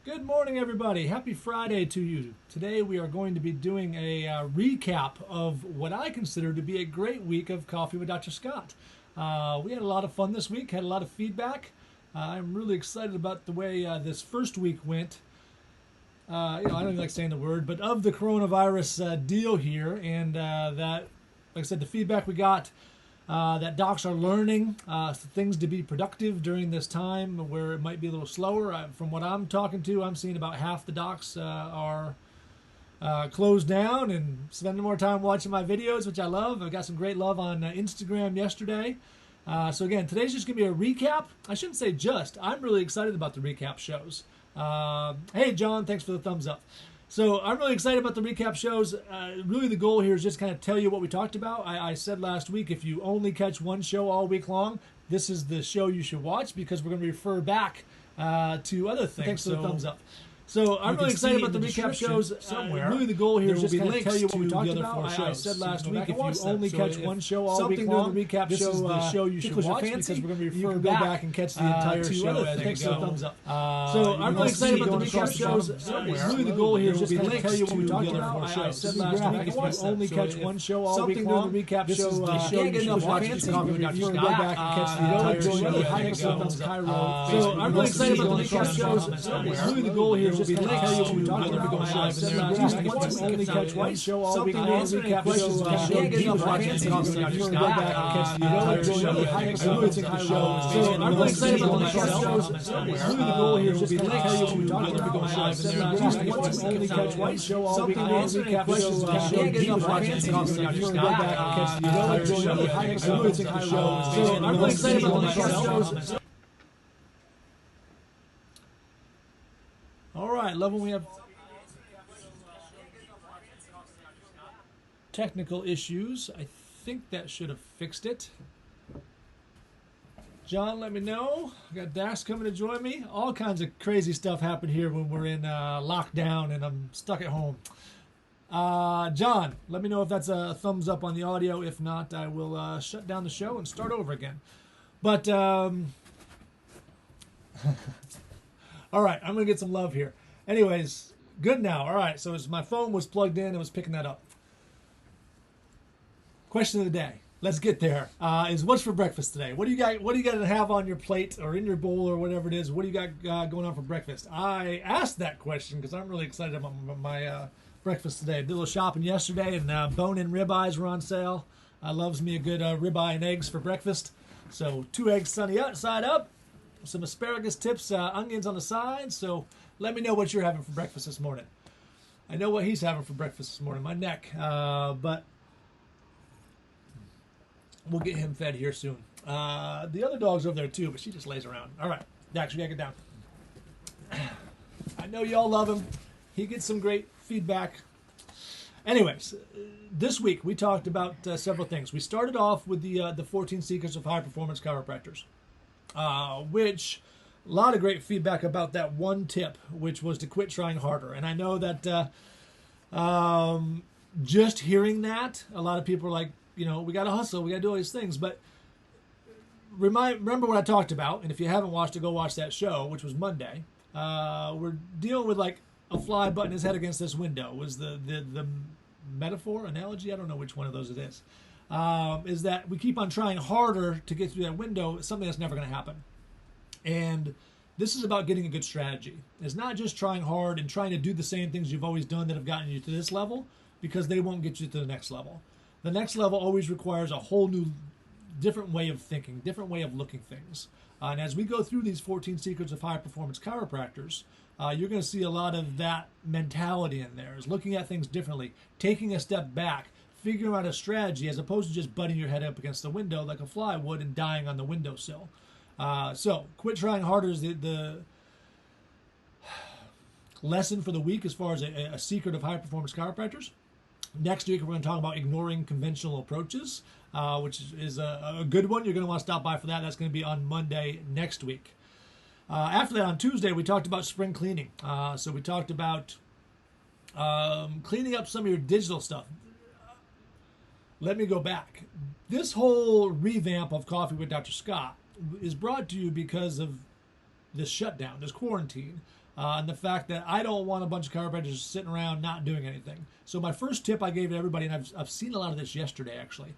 Good morning, everybody. Happy Friday to you. Today we are going to be doing a recap of what I consider to be a great week of Coffee with Dr. Scott. We had a lot of fun this week, had a lot of feedback. I'm really excited about the way this first week went. I don't even like saying the word, but of the coronavirus deal here, and that, like I said, the feedback we got, that docs are learning things to be productive during this time where it might be a little slower. From what I'm talking to, I'm seeing about half the docs are closed down and spending more time watching my videos, which I love. I got some great love on Instagram yesterday. So again, today's just going to be a recap. I shouldn't say just. I'm really excited about the recap shows. Hey, John, thanks for the thumbs up. So I'm really excited about the recap shows. Really the goal here is just kind of tell you what we talked about. I said last week, if you only catch one show all week long, this is the show you should watch because we're going to refer back to other things. Thanks for the thumbs up. So I'm really excited about the recap shows. Somewhere. Really the goal here is just kind of tell you what we talked about. I said last week, if you only catch one show all week long, recap this is the show you should watch because we're going to refer back and catch the entire show. Thanks for the thumbs up. So I'm really excited about the recap shows. Really the goal here is just kind of tell you what we talked about. I said last week, if you only catch one show all week long, recap show, you should watch because we're going to refer back and catch the entire show. So I'm really excited about the recap shows. Really the goal here is just kind of tell you what we talked about. I said last week, if you only catch one show all week long, recap show, you should watch because we're going to refer back and catch the entire show. So I'm really excited about the recap shows. Really the goal here is just kind of tell you what we talked about. I said last week, if you only catch one show all week long, recap show, you should watch because we're going to refer back and catch the entire show. So I'm really excited about the recap shows. All right, love when we have technical issues. I think that should have fixed it. John, let me know. I got Dax coming to join me. All kinds of crazy stuff happen here when we're in lockdown and I'm stuck at home. John, let me know if that's a thumbs up on the audio. If not, I will shut down the show and start over again. But all right, I'm going to get some love here. Anyways, good now. All right, so as my phone was plugged in, it was picking that up. Question of the day. Let's get there. Is what's for breakfast today? What do you got to have on your plate or in your bowl or whatever it is? What do you got going on for breakfast? I asked that question because I'm really excited about my breakfast today. I did a little shopping yesterday, and bone-in ribeyes were on sale. I loves me a good ribeye and eggs for breakfast. So 2 eggs sunny side up. Some asparagus tips, onions on the side. So let me know what you're having for breakfast this morning. I know what he's having for breakfast this morning, my neck. But we'll get him fed here soon. The other dog's over there too, but she just lays around. All right, Dax, we gotta get down. I know y'all love him. He gets some great feedback. Anyways, this week we talked about several things. We started off with the 14 Secrets of High Performance Chiropractors. Which a lot of great feedback about that one tip, which was to quit trying harder. And I know that just hearing that, a lot of people are like, we got to hustle, we got to do all these things. But remember what I talked about, and if you haven't watched it, go watch that show, which was Monday. We're dealing with like a fly butting his head against this window was the metaphor, analogy, I don't know which one of those it is. Is that we keep on trying harder to get through that window, something that's never going to happen. And this is about getting a good strategy. It's not just trying hard and trying to do the same things you've always done that have gotten you to this level, because they won't get you to the next level. The next level always requires a whole new, different way of thinking, different way of looking things. And as we go through these 14 Secrets of High Performance Chiropractors, you're going to see a lot of that mentality in there, is looking at things differently, taking a step back, figuring out a strategy as opposed to just butting your head up against the window like a fly would and dying on the windowsill. So quit trying harder is the lesson for the week as far as a secret of high performance chiropractors. Next week, we're going to talk about ignoring conventional approaches, which is a good one. You're going to want to stop by for that. That's going to be on Monday next week. After that, on Tuesday, we talked about spring cleaning. So we talked about cleaning up some of your digital stuff. Let me go back. This whole revamp of Coffee with Dr. Scott is brought to you because of this shutdown, this quarantine, and the fact that I don't want a bunch of chiropractors sitting around not doing anything. So my first tip I gave to everybody, and I've seen a lot of this yesterday actually.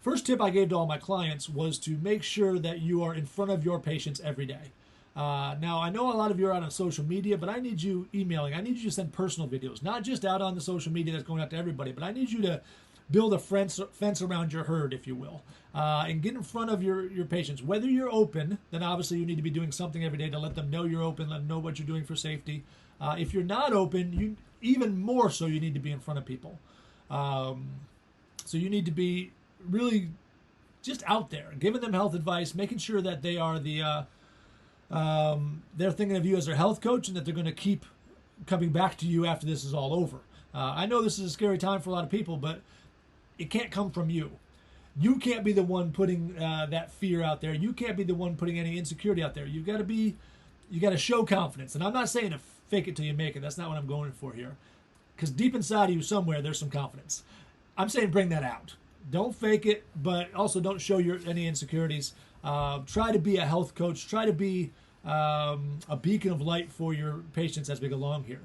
First tip I gave to all my clients was to make sure that you are in front of your patients every day. Now, I know a lot of you are out on social media, but I need you emailing. I need you to send personal videos, not just out on the social media that's going out to everybody, but I need you to build a fence around your herd, if you will, and get in front of your patients. Whether you're open, then obviously you need to be doing something every day to let them know you're open, let them know what you're doing for safety. If you're not open, you even more so you need to be in front of people. So you need to be really just out there, giving them health advice, making sure that they are they're thinking of you as their health coach and that they're going to keep coming back to you after this is all over. I know this is a scary time for a lot of people, but it can't come from you. You can't be the one putting that fear out there. You can't be the one putting any insecurity out there. You got to show confidence. And I'm not saying to fake it till you make it. That's not what I'm going for here. Because deep inside of you somewhere, there's some confidence. I'm saying bring that out. Don't fake it, but also don't show any insecurities. Try to be a health coach. Try to be a beacon of light for your patients as we go along here.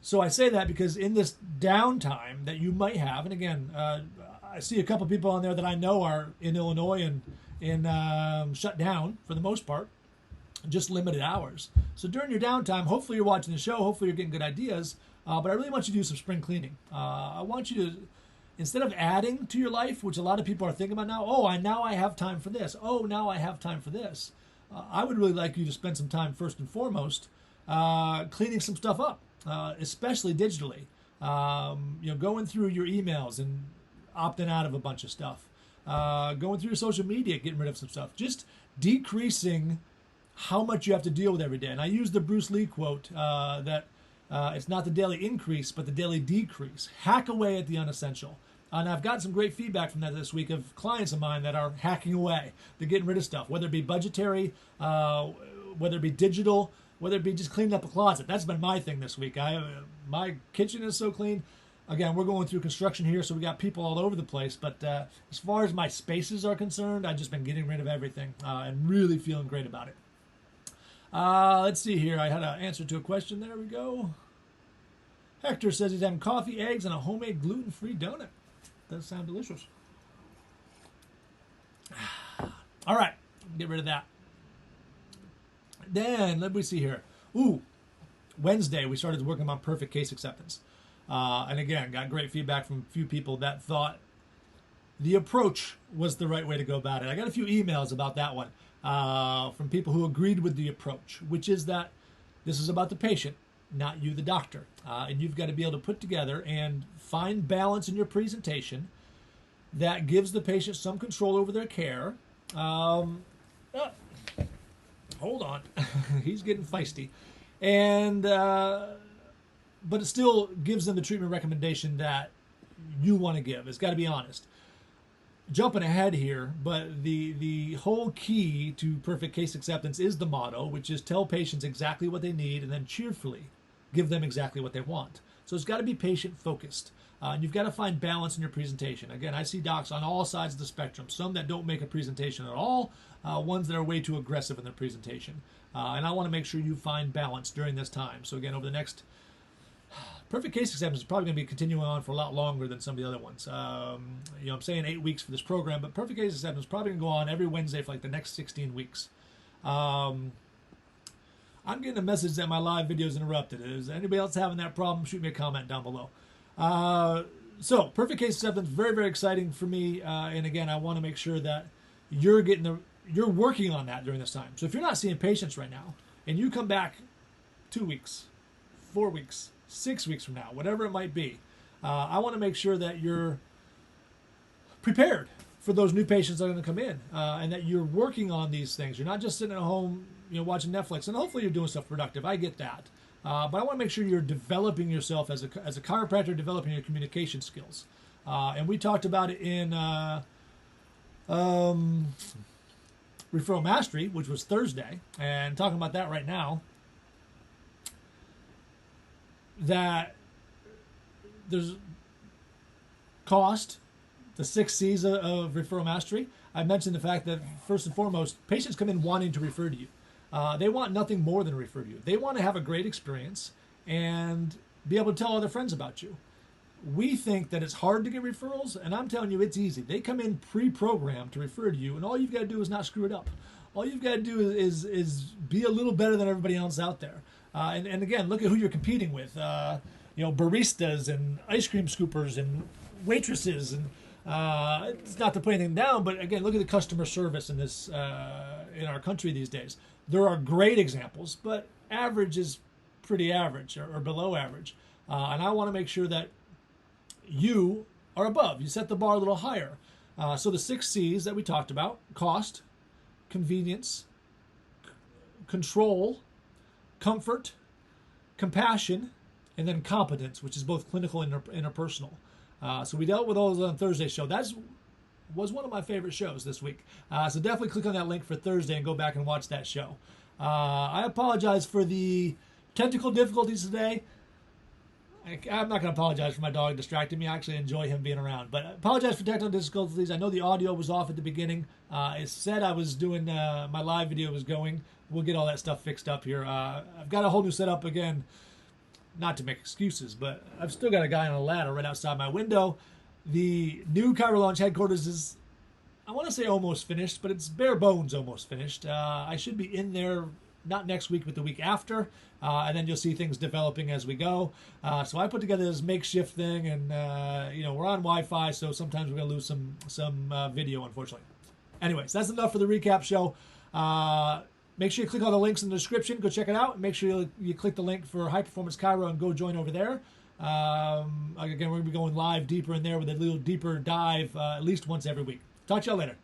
So I say that because in this downtime that you might have, and again, I see a couple people on there that I know are in Illinois and shut down for the most part, just limited hours. So during your downtime, hopefully you're watching the show, hopefully you're getting good ideas, but I really want you to do some spring cleaning. I want you to, instead of adding to your life, which a lot of people are thinking about now, now I have time for this. Now I have time for this. I would really like you to spend some time first and foremost cleaning some stuff up, especially digitally. Going through your emails and opting out of a bunch of stuff. Going through your social media, getting rid of some stuff. Just decreasing how much you have to deal with every day. And I use the Bruce Lee quote that it's not the daily increase, but the daily decrease. Hack away at the unessential. And I've got some great feedback from that this week of clients of mine that are hacking away. They're getting rid of stuff, whether it be budgetary, whether it be digital, whether it be just cleaning up a closet. That's been my thing this week. My kitchen is so clean. Again, we're going through construction here, so we got people all over the place. But as far as my spaces are concerned, I've just been getting rid of everything and really feeling great about it. Let's see here. I had an answer to a question. There we go. Hector says he's having coffee, eggs, and a homemade gluten-free donut. Does sound delicious. All right, get rid of that. Then, let me see here. Wednesday, we started working on perfect case acceptance. And again, got great feedback from a few people that thought the approach was the right way to go about it. I got a few emails about that one from people who agreed with the approach, which is that this is about the patient, not you, the doctor. And you've got to be able to put together and find balance in your presentation that gives the patient some control over their care. Hold on. He's getting feisty. And but it still gives them the treatment recommendation that you want to give. It's got to be honest. Jumping ahead here, but the whole key to perfect case acceptance is the motto, which is tell patients exactly what they need and then cheerfully give them exactly what they want. So it's got to be patient-focused. And you've got to find balance in your presentation. Again, I see docs on all sides of the spectrum, some that don't make a presentation at all, ones that are way too aggressive in their presentation. And I want to make sure you find balance during this time. So again, over the next... Perfect case acceptance is probably going to be continuing on for a lot longer than some of the other ones. I'm saying 8 weeks for this program, but perfect case acceptance is probably going to go on every Wednesday for like the next 16 weeks. I'm getting a message that my live video is interrupted. Is anybody else having that problem? Shoot me a comment down below. So perfect case acceptance, very, very exciting for me. And again, I want to make sure that you're working on that during this time. So if you're not seeing patients right now and you come back 2 weeks, 4 weeks, 6 weeks from now, whatever it might be, I want to make sure that you're prepared for those new patients that are going to come in, and that you're working on these things. You're not just sitting at home, watching Netflix, and hopefully you're doing stuff productive. I get that, but I want to make sure you're developing yourself as a chiropractor, developing your communication skills. And we talked about it in Referral Mastery, which was Thursday, and talking about that right now. That there's cost, the 6 C's of Referral Mastery. I mentioned the fact that, first and foremost, patients come in wanting to refer to you. they want nothing more than to refer you. They want to have a great experience and be able to tell other friends about you. We think that it's hard to get referrals, and I'm telling you, it's easy. They come in pre-programmed to refer to you, and all you've got to do is not screw it up. All you've got to do is be a little better than everybody else out there. And again, look at who you're competing with. Baristas and ice cream scoopers and waitresses, and it's not to put anything down, but again, look at the customer service in this in our country these days. There are great examples, but average is pretty average or below average. And I want to make sure that you are above. You set the bar a little higher. So the 6 C's that we talked about: cost, convenience, control, comfort, compassion, and then competence, which is both clinical and interpersonal. So we dealt with all those on Thursday's show. That was one of my favorite shows this week. So definitely click on that link for Thursday and go back and watch that show. I apologize for the technical difficulties today. I'm not going to apologize for my dog distracting me. I actually enjoy him being around. But I apologize for technical difficulties. I know the audio was off at the beginning. It said I was doing, my live video was going. We'll get all that stuff fixed up here. I've got a whole new setup again. Not to make excuses, but I've still got a guy on a ladder right outside my window. The new Chiro Launch headquarters is, I want to say almost finished, but it's bare bones almost finished. I should be in there not next week, but the week after, and then you'll see things developing as we go. So I put together this makeshift thing, and we're on Wi-Fi, so sometimes we're gonna lose some video, unfortunately. Anyways, that's enough for the recap show. Make sure you click on the links in the description. Go check it out. Make sure you click the link for High Performance Chiro and go join over there. Again, we're going to be going live deeper in there with a little deeper dive at least once every week. Talk to y'all later.